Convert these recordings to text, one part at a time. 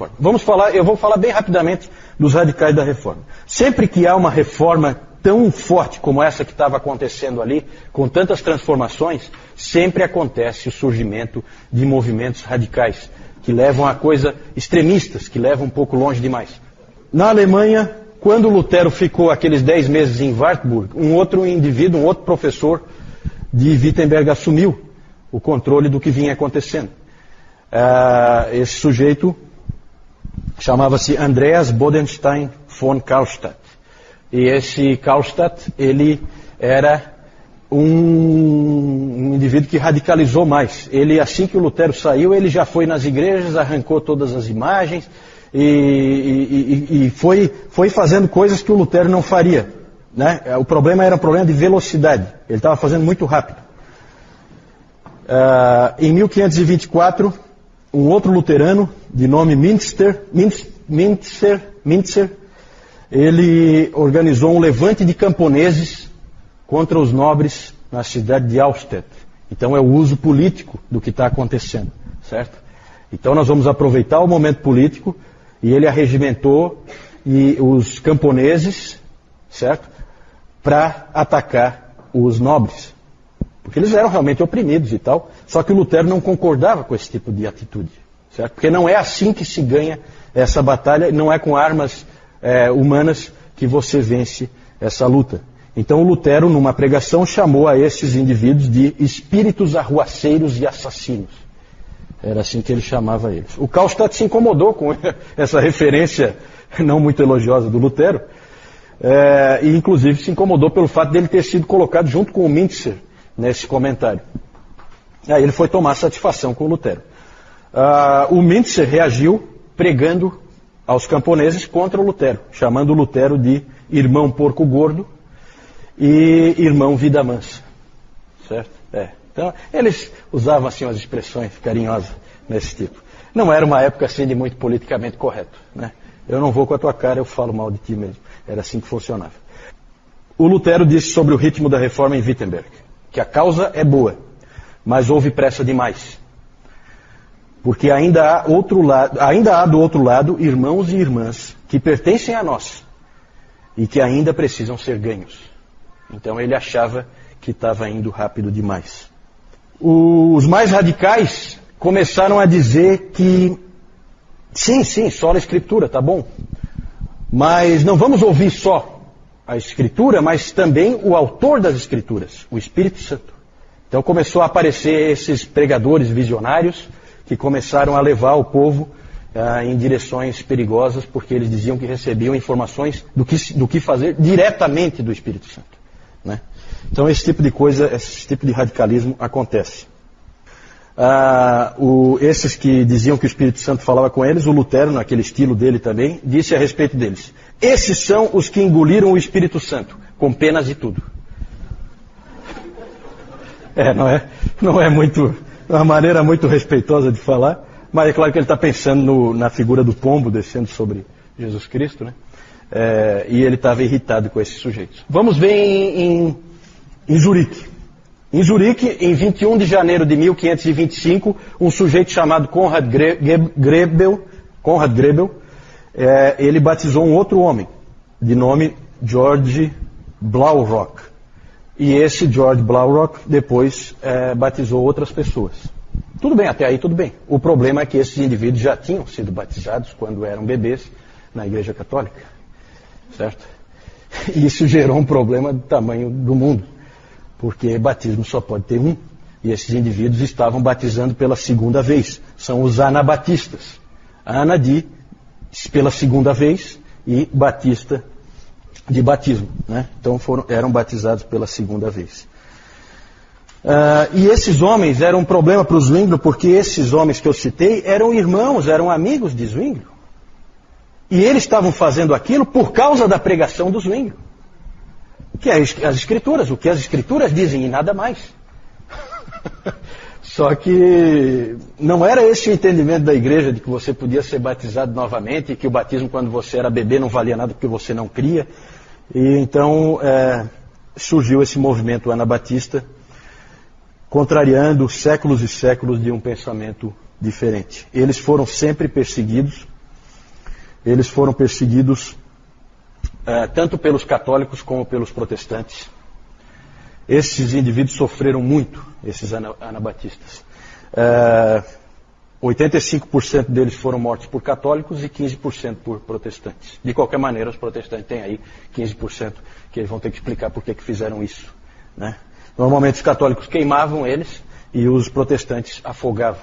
Eu vou falar bem rapidamente dos radicais da reforma. Sempre que há uma reforma tão forte como essa que estava acontecendo ali, com tantas transformações, sempre acontece o surgimento de movimentos radicais, que levam a coisas extremistas, que levam um pouco longe demais. Na Alemanha, quando Lutero ficou aqueles 10 meses em Wartburg, um outro indivíduo, um outro professor de Wittenberg assumiu o controle do que vinha acontecendo. Esse sujeito chamava-se Andreas Bodenstein von Karlstadt. E esse Karlstadt, ele era um indivíduo que radicalizou mais. Ele, assim que o Lutero saiu, ele já foi nas igrejas, arrancou todas as imagens e foi fazendo coisas que o Lutero não faria, né? O problema era um problema de velocidade. Ele estava fazendo muito rápido. Em 1524, um outro luterano, de nome Mintzer, ele organizou um levante de camponeses contra os nobres na cidade de Austerlitz. Então é o uso político do que está acontecendo, certo? Então nós vamos aproveitar o momento político e ele arregimentou os camponeses, certo? Para atacar os nobres. Porque eles eram realmente oprimidos e tal. Só que o Lutero não concordava com esse tipo de atitude, certo? Porque não é assim que se ganha essa batalha, não é com armas humanas que você vence essa luta. Então o Lutero, numa pregação, chamou a esses indivíduos de espíritos arruaceiros e assassinos. Era assim que ele chamava eles. O Karlstadt se incomodou com essa referência não muito elogiosa do Lutero, e inclusive se incomodou pelo fato dele ter sido colocado junto com o Mintzer nesse comentário. Aí ele foi tomar satisfação com o Lutero. O Mintzer reagiu pregando aos camponeses contra o Lutero, chamando o Lutero de irmão porco gordo e irmão vida mansa. Certo? Então, eles usavam assim umas expressões carinhosas nesse tipo. Não era uma época assim de muito politicamente correto, né? Eu não vou com a tua cara, eu falo mal de ti mesmo. Era assim que funcionava. O Lutero disse sobre o ritmo da reforma em Wittenberg, que a causa é boa, mas houve pressa demais. Porque ainda há do outro lado irmãos e irmãs que pertencem a nós e que ainda precisam ser ganhos. Então ele achava que estava indo rápido demais. Os mais radicais começaram a dizer que sim, só a Escritura, tá bom. Mas não vamos ouvir só a Escritura, mas também o autor das Escrituras, o Espírito Santo. Então começou a aparecer esses pregadores visionários que começaram a levar o povo em direções perigosas, porque eles diziam que recebiam informações do que fazer diretamente do Espírito Santo, né? Então esse tipo de coisa, esse tipo de radicalismo acontece. Esses que diziam que o Espírito Santo falava com eles, o Lutero, naquele estilo dele também, disse a respeito deles: esses são os que engoliram o Espírito Santo, com penas e tudo. Não é muito, uma maneira muito respeitosa de falar, mas é claro que ele está pensando na figura do pombo descendo sobre Jesus Cristo, né? E ele estava irritado com esses sujeitos. Vamos ver em Zurique. Em Zurique, em 21 de janeiro de 1525, um sujeito chamado Konrad Grebel, ele batizou um outro homem, de nome George Blaurock. E esse George Blaurock depois batizou outras pessoas. Tudo bem, até aí tudo bem. O problema é que esses indivíduos já tinham sido batizados quando eram bebês na Igreja Católica. Certo? E isso gerou um problema do tamanho do mundo. Porque batismo só pode ter um. E esses indivíduos estavam batizando pela segunda vez. São os anabatistas. Ana pela segunda vez e batista de batismo, né? Então eram batizados pela segunda vez. E esses homens eram um problema para o Zwinglio, porque esses homens que eu citei eram irmãos, eram amigos de Zwinglio. E eles estavam fazendo aquilo por causa da pregação do Zwinglio. Que é as Escrituras, o que as Escrituras dizem e nada mais. Só que não era esse o entendimento da igreja, de que você podia ser batizado novamente, e que o batismo quando você era bebê não valia nada porque você não cria. E então surgiu esse movimento anabatista, contrariando séculos e séculos de um pensamento diferente. Eles foram sempre perseguidos, eles foram perseguidos tanto pelos católicos como pelos protestantes. Esses indivíduos sofreram muito, esses anabatistas. 85% deles foram mortos por católicos e 15% por protestantes. De qualquer maneira, os protestantes têm aí 15% que eles vão ter que explicar por que fizeram isso, né? Normalmente os católicos queimavam eles e os protestantes afogavam,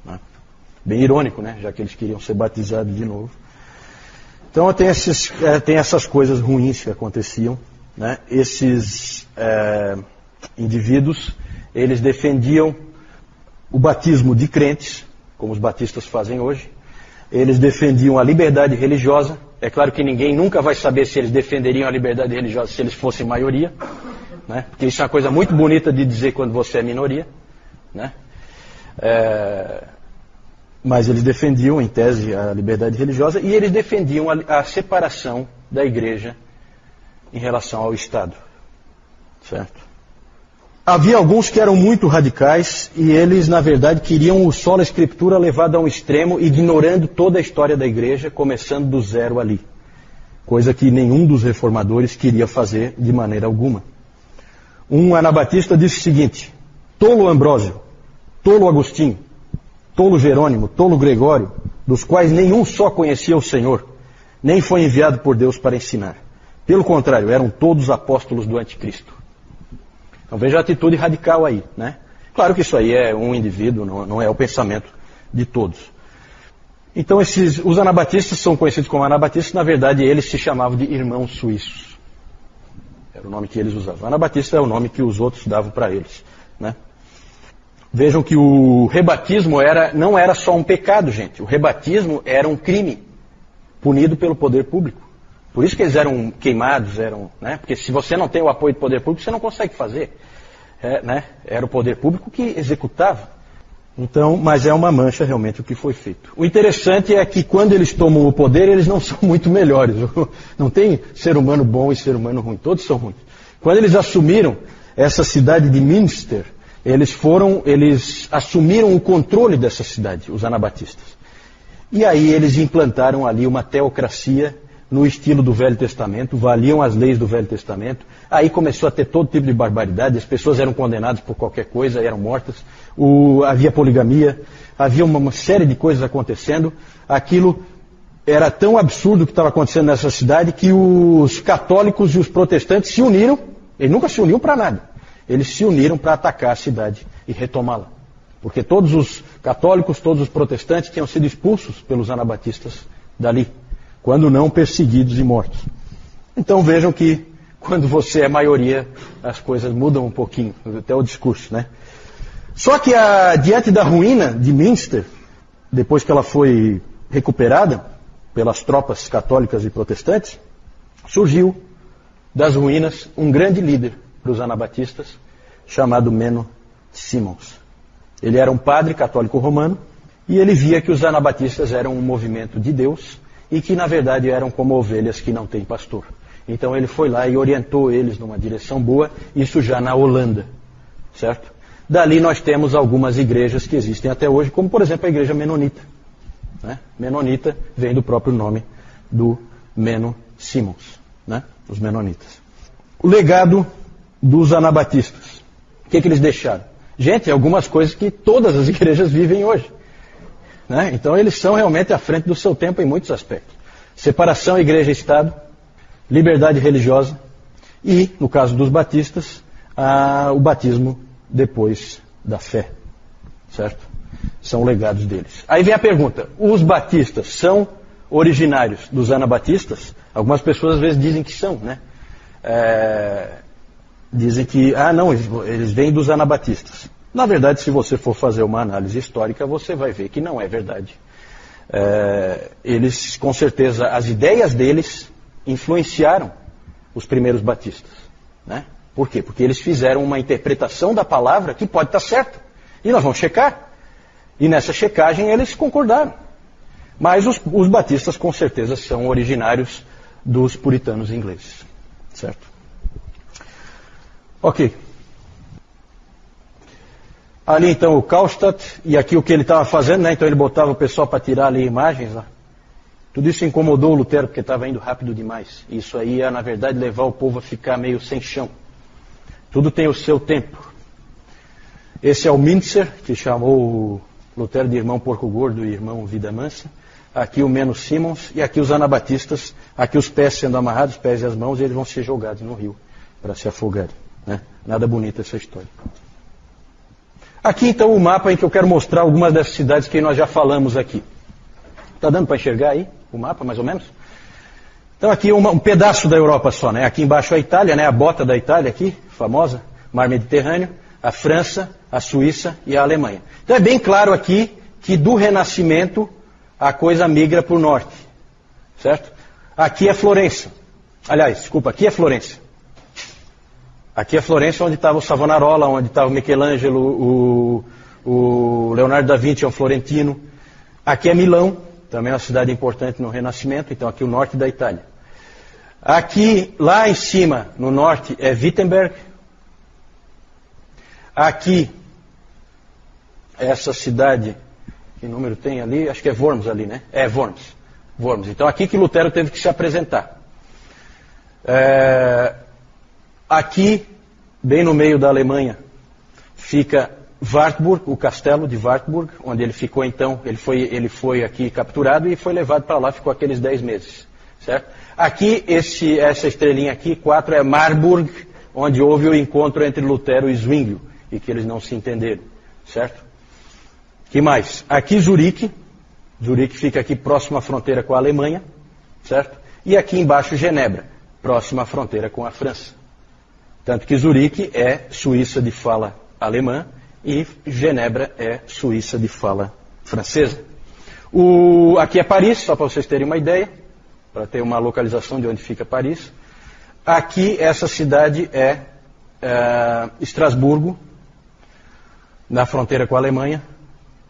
né? Bem irônico, né? Já que eles queriam ser batizados de novo. Então tem essas coisas ruins que aconteciam, né? Esses indivíduos, eles defendiam o batismo de crentes, como os batistas fazem hoje. Eles defendiam a liberdade religiosa. É claro que ninguém nunca vai saber se eles defenderiam a liberdade religiosa se eles fossem maioria, né? Porque isso é uma coisa muito bonita de dizer quando você é minoria, né? Mas eles defendiam, em tese, a liberdade religiosa, e eles defendiam a separação da igreja em relação ao Estado, certo? Havia alguns que eram muito radicais e eles, na verdade, queriam o sola escritura levado a um extremo, ignorando toda a história da igreja, começando do zero ali. Coisa que nenhum dos reformadores queria fazer de maneira alguma. Um anabatista disse o seguinte: tolo Ambrósio, tolo Agostinho, tolo Jerônimo, tolo Gregório, dos quais nenhum só conhecia o Senhor, nem foi enviado por Deus para ensinar. Pelo contrário, eram todos apóstolos do anticristo. Então veja a atitude radical aí, né? Claro que isso aí é um indivíduo, não é o pensamento de todos. Então os anabatistas são conhecidos como anabatistas, na verdade eles se chamavam de irmãos suíços. Era o nome que eles usavam. Anabatista é o nome que os outros davam para eles, né? Vejam que o rebatismo não era só um pecado, gente. O rebatismo era um crime punido pelo poder público. Por isso que eles eram queimados, né? Porque se você não tem o apoio do poder público, você não consegue fazer, né? Era o poder público que executava. Então, mas é uma mancha realmente o que foi feito. O interessante é que quando eles tomam o poder, eles não são muito melhores. Não tem ser humano bom e ser humano ruim, todos são ruins. Quando eles assumiram essa cidade de Münster, eles assumiram o controle dessa cidade, os anabatistas. E aí eles implantaram ali uma teocracia no estilo do Velho Testamento, valiam as leis do Velho Testamento. Aí começou a ter todo tipo de barbaridade, as pessoas eram condenadas por qualquer coisa, eram mortas, havia poligamia, havia uma série de coisas acontecendo. Aquilo era tão absurdo o que estava acontecendo nessa cidade que os católicos e os protestantes se uniram. Eles nunca se uniam para nada. Eles se uniram para atacar a cidade e retomá-la. Porque todos os católicos, todos os protestantes tinham sido expulsos pelos anabatistas dali, quando não perseguidos e mortos. Então vejam que quando você é maioria, as coisas mudam um pouquinho, até o discurso, né? Só que diante da ruína de Münster, depois que ela foi recuperada pelas tropas católicas e protestantes, surgiu das ruínas um grande líder para os anabatistas, chamado Menno Simons. Ele era um padre católico romano e ele via que os anabatistas eram um movimento de Deus e que na verdade eram como ovelhas que não têm pastor. Então ele foi lá e orientou eles numa direção boa, isso já na Holanda, certo? Dali nós temos algumas igrejas que existem até hoje, como por exemplo a igreja menonita, né? Menonita vem do próprio nome do Menno Simons, né? Os menonitas. O legado dos anabatistas. O que eles deixaram? Gente, algumas coisas que todas as igrejas vivem hoje, né? Então eles são realmente à frente do seu tempo em muitos aspectos. Separação igreja-estado, liberdade religiosa e, no caso dos batistas, o batismo depois da fé, certo? São legados deles. Aí vem a pergunta, os batistas são originários dos anabatistas? Algumas pessoas às vezes dizem que são, né? Dizem que, não, eles vêm dos anabatistas. Na verdade, se você for fazer uma análise histórica, você vai ver que não é verdade. Eles, com certeza, as ideias deles influenciaram os primeiros batistas, né? Por quê? Porque eles fizeram uma interpretação da palavra que pode estar certa. E nós vamos checar. E nessa checagem eles concordaram. Mas os batistas, com certeza, são originários dos puritanos ingleses, certo? Ok. Ali então o Karlstadt, e aqui o que ele estava fazendo, né? Então ele botava o pessoal para tirar ali imagens, ó. Tudo isso incomodou o Lutero porque estava indo rápido demais. Isso aí ia, na verdade, levar o povo a ficar meio sem chão. Tudo tem o seu tempo. Esse é o Mintzer, que chamou o Lutero de irmão porco gordo e irmão vida mansa. Aqui o Menno Simons e aqui os anabatistas. Aqui os pés sendo amarrados, os pés e as mãos, e eles vão ser jogados no rio para se afogarem. Né? Nada bonita essa história. Aqui então o mapa em que eu quero mostrar algumas dessas cidades que nós já falamos aqui. Está dando para enxergar aí o mapa, mais ou menos? Então aqui um pedaço da Europa só, né? Aqui embaixo a Itália, né? A bota da Itália aqui, famosa, Mar Mediterrâneo, a França, a Suíça e a Alemanha. Então é bem claro aqui que do Renascimento a coisa migra para o norte, certo? Aqui é Florença. Aliás, desculpa, aqui é Florença. Aqui é Florença onde estava o Savonarola, onde estava o Michelangelo, o Leonardo da Vinci é um florentino. Aqui é Milão, também é uma cidade importante no Renascimento, então aqui o norte da Itália. Aqui, lá em cima, no norte, é Wittenberg. Aqui, essa cidade, que número tem ali? Acho que é Worms ali, né? É, Worms. Worms. Então aqui que Lutero teve que se apresentar. Aqui, bem no meio da Alemanha, fica Wartburg, o castelo de Wartburg, onde ele ficou então, ele foi aqui capturado e foi levado para lá, ficou aqueles 10 meses, certo? Aqui, essa estrelinha aqui, 4, é Marburg, onde houve o encontro entre Lutero e Zwinglio, e que eles não se entenderam, certo? Que mais? Aqui Zurique fica aqui próximo à fronteira com a Alemanha, certo? E aqui embaixo Genebra, próximo à fronteira com a França. Tanto que Zurique é Suíça de fala alemã e Genebra é Suíça de fala francesa. Aqui é Paris, só para vocês terem uma ideia, para ter uma localização de onde fica Paris. Aqui essa cidade é Estrasburgo, na fronteira com a Alemanha.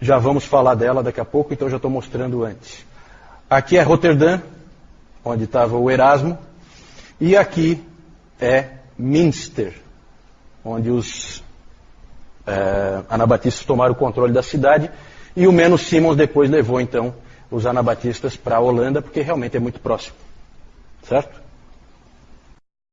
Já vamos falar dela daqui a pouco, então já estou mostrando antes. Aqui é Roterdã, onde estava o Erasmo. E aqui é Münster, onde os anabatistas tomaram o controle da cidade, e o Menno Simons depois levou então os anabatistas para a Holanda, porque realmente é muito próximo, certo?